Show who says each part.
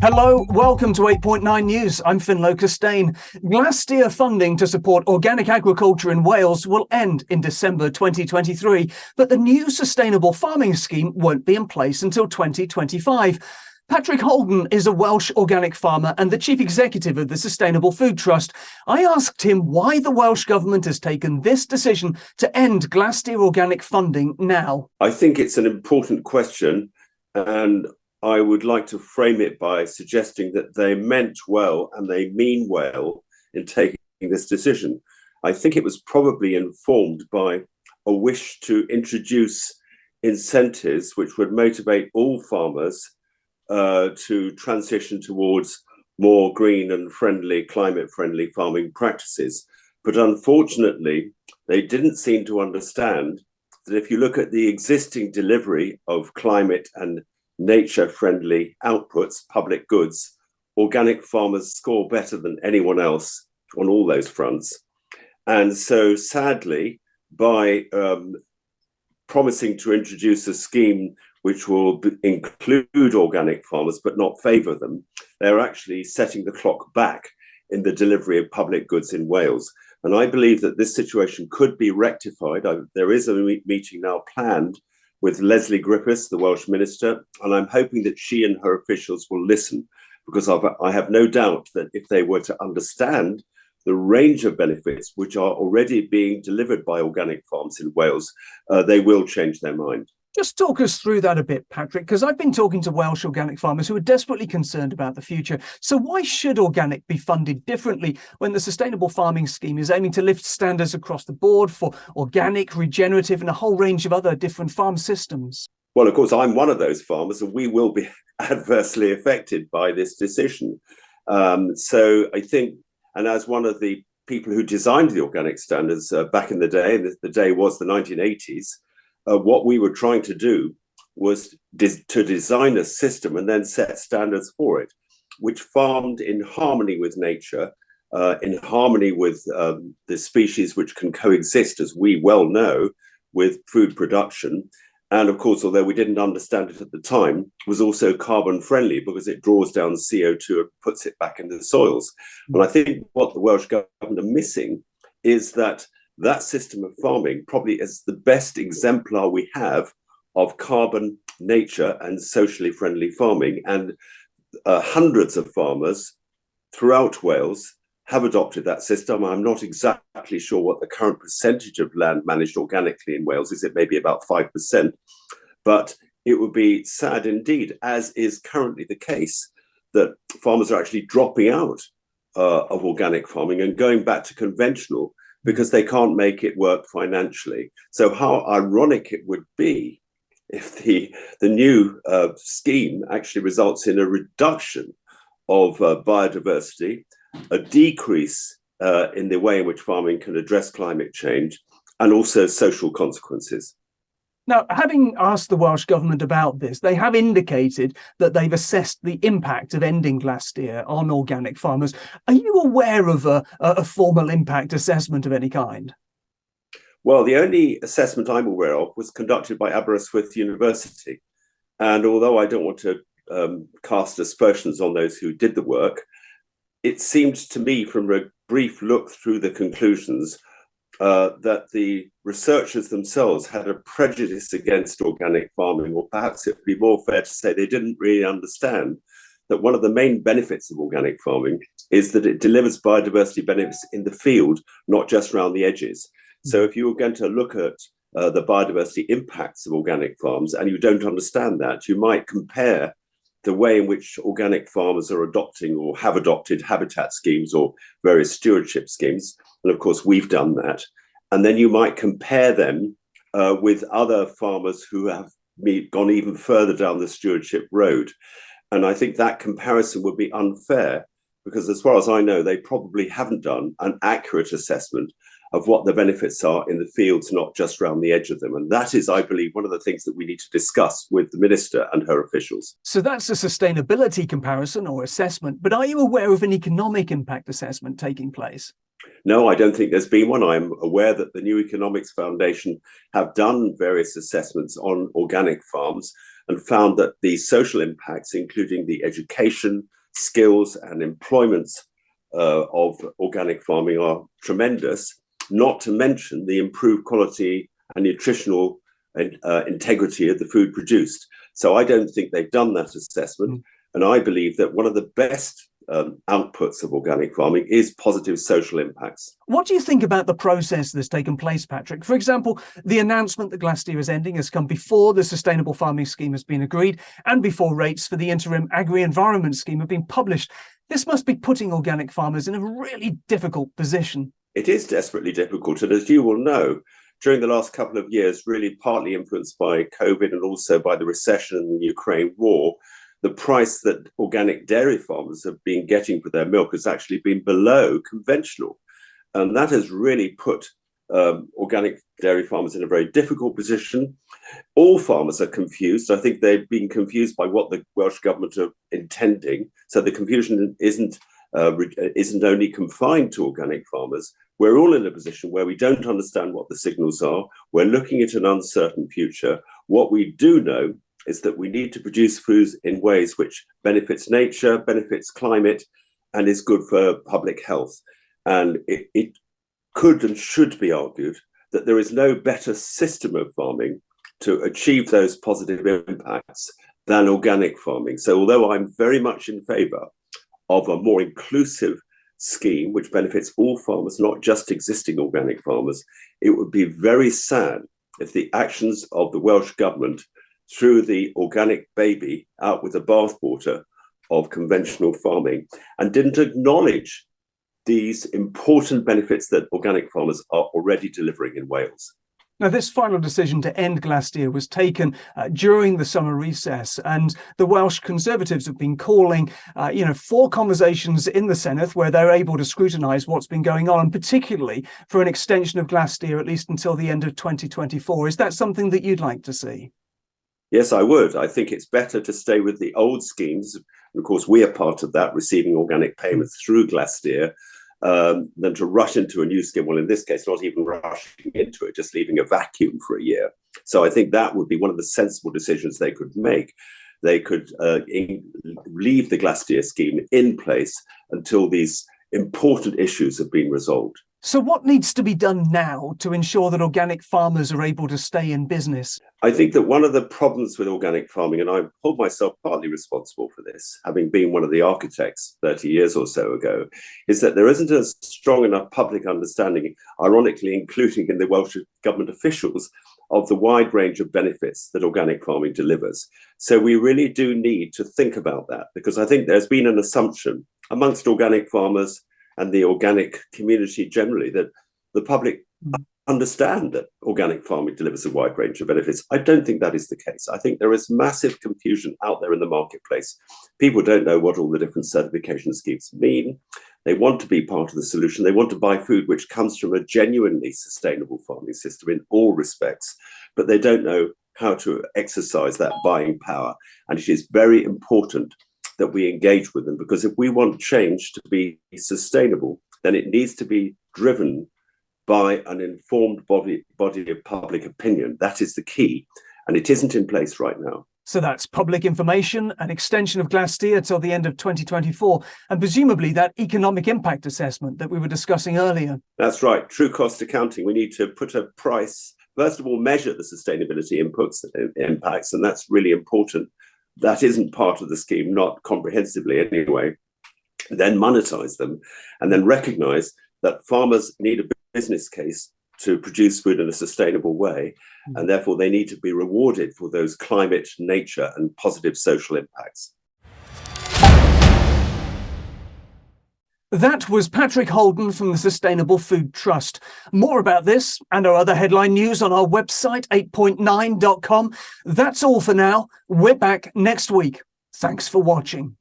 Speaker 1: Hello, welcome to 8.9 News. I'm ffinlo Costain. Glastir funding to support organic agriculture in Wales will end in December 2023, but the new sustainable farming scheme won't be in place until 2025. Patrick Holden is a Welsh organic farmer and the chief executive of the Sustainable Food Trust. I asked him why the Welsh Government has taken this decision to end Glastir Organic funding now.
Speaker 2: I think it's an important question, and I would like to frame it by suggesting that they meant well and they mean well in taking this decision. I think it was probably informed by a wish to introduce incentives which would motivate all farmers to transition towards more green and climate-friendly farming practices. But unfortunately, they didn't seem to understand that if you look at the existing delivery of climate and nature-friendly outputs, public goods, organic farmers score better than anyone else on all those fronts. And so sadly, by promising to introduce a scheme which will include organic farmers but not favour them, they're actually setting the clock back in the delivery of public goods in Wales. And I believe that this situation could be rectified. There is a meeting now planned with Lesley Griffiths, the Welsh Minister, and I'm hoping that she and her officials will listen, because I have no doubt that if they were to understand the range of benefits which are already being delivered by organic farms in Wales, they will change their mind.
Speaker 1: Just talk us through that a bit, Patrick, because I've been talking to Welsh organic farmers who are desperately concerned about the future. So why should organic be funded differently when the Sustainable Farming Scheme is aiming to lift standards across the board for organic, regenerative, and a whole range of other different farm systems?
Speaker 2: Well, of course, I'm one of those farmers, and we will be adversely affected by this decision. So I think, and as one of the people who designed the organic standards back in the day, and the day was the 1980s, what we were trying to do was to design a system and then set standards for it, which farmed in harmony with nature, in harmony with the species which can coexist, as we well know, with food production. And of course, although we didn't understand it at the time, was also carbon friendly because it draws down CO2 and puts it back into the soils. And I think what the Welsh Government are missing is that system of farming probably is the best exemplar we have of carbon, nature, and socially friendly farming. And hundreds of farmers throughout Wales have adopted that system. I'm not exactly sure what the current percentage of land managed organically in Wales is. It may be about 5%, but it would be sad indeed, as is currently the case, that farmers are actually dropping out of organic farming and going back to conventional because they can't make it work financially. So how ironic it would be if the new scheme actually results in a reduction of biodiversity, a decrease in the way in which farming can address climate change, and also social consequences.
Speaker 1: Now, having asked the Welsh Government about this, they have indicated that they've assessed the impact of ending Glastir on organic farmers. Are you aware of a formal impact assessment of any kind?
Speaker 2: Well, the only assessment I'm aware of was conducted by Aberystwyth University. And although I don't want to cast aspersions on those who did the work, it seemed to me from a brief look through the conclusions that the researchers themselves had a prejudice against organic farming, or perhaps it would be more fair to say they didn't really understand that one of the main benefits of organic farming is that it delivers biodiversity benefits in the field, not just around the edges. So if you were going to look at the biodiversity impacts of organic farms and you don't understand that, you might compare the way in which organic farmers are adopting or have adopted habitat schemes or various stewardship schemes. And of course, we've done that. And then you might compare them with other farmers who have gone even further down the stewardship road. And I think that comparison would be unfair because as far as I know, they probably haven't done an accurate assessment of what the benefits are in the fields, not just around the edge of them. And that is, I believe, one of the things that we need to discuss with the Minister and her officials.
Speaker 1: So that's a sustainability comparison or assessment, but are you aware of an economic impact assessment taking place?
Speaker 2: No, I don't think there's been one. I'm aware that the New Economics Foundation have done various assessments on organic farms and found that the social impacts, including the education, skills, and employment of organic farming, are tremendous, not to mention the improved quality and nutritional integrity of the food produced. So I don't think they've done that assessment. And I believe that one of the best outputs of organic farming is positive social impacts.
Speaker 1: What do you think about the process that's taken place, Patrick? For example, the announcement that Glastir is ending has come before the Sustainable Farming Scheme has been agreed and before rates for the interim Agri-Environment Scheme have been published. This must be putting organic farmers in a really difficult position.
Speaker 2: It is desperately difficult. And as you will know, during the last couple of years, really partly influenced by COVID and also by the recession and the Ukraine war, the price that organic dairy farmers have been getting for their milk has actually been below conventional. And that has really put organic dairy farmers in a very difficult position. All farmers are confused. I think they've been confused by what the Welsh Government are intending. So the confusion isn't only confined to organic farmers. We're all in a position where we don't understand what the signals are. We're looking at an uncertain future. What we do know is that we need to produce foods in ways which benefits nature, benefits climate, and is good for public health. And it could and should be argued that there is no better system of farming to achieve those positive impacts than organic farming. So although I'm very much in favour of a more inclusive scheme which benefits all farmers, not just existing organic farmers, it would be very sad if the actions of the Welsh Government threw the organic baby out with the bathwater of conventional farming and didn't acknowledge these important benefits that organic farmers are already delivering in Wales.
Speaker 1: Now, this final decision to end Glastir was taken during the summer recess, and the Welsh Conservatives have been calling, for conversations in the Senedd where they're able to scrutinise what's been going on, and particularly for an extension of Glastir at least until the end of 2024. Is that something that you'd like to see?
Speaker 2: Yes, I would. I think it's better to stay with the old schemes. And of course, we are part of that, receiving organic payments through Glastir, than to rush into a new scheme. Well, in this case, not even rushing into it, just leaving a vacuum for a year. So I think that would be one of the sensible decisions they could make. They could leave the Glastir scheme in place until these important issues have been resolved.
Speaker 1: So what needs to be done now to ensure that organic farmers are able to stay in business?
Speaker 2: I think that one of the problems with organic farming, and I hold myself partly responsible for this, having been one of the architects 30 years or so ago, is that there isn't a strong enough public understanding, ironically, including in the Welsh Government officials, of the wide range of benefits that organic farming delivers. So we really do need to think about that, because I think there's been an assumption amongst organic farmers and the organic community generally that the public understand that organic farming delivers a wide range of benefits. I don't think that is the case. I think there is massive confusion out there in the marketplace. People don't know what all the different certification schemes mean. They want to be part of the solution. They want to buy food which comes from a genuinely sustainable farming system in all respects, but they don't know how to exercise that buying power. And it is very important that we engage with them, because if we want change to be sustainable, then it needs to be driven by an informed body of public opinion. That is the key, and it isn't in place right now.
Speaker 1: So that's public information, an extension of Glastir till the end of 2024, and presumably that economic impact assessment that we were discussing earlier.
Speaker 2: That's right, true cost accounting. We need to put a price, first of all, measure the sustainability impacts, and that's really important. That isn't part of the scheme, not comprehensively anyway. Then monetize them, and then recognize that farmers need a business case to produce food in a sustainable way, and therefore they need to be rewarded for those climate, nature, and positive social impacts.
Speaker 1: That was Patrick Holden from the Sustainable Food Trust. More about this and our other headline news on our website, 8point9.com. That's all for now. We're back next week. Thanks for watching.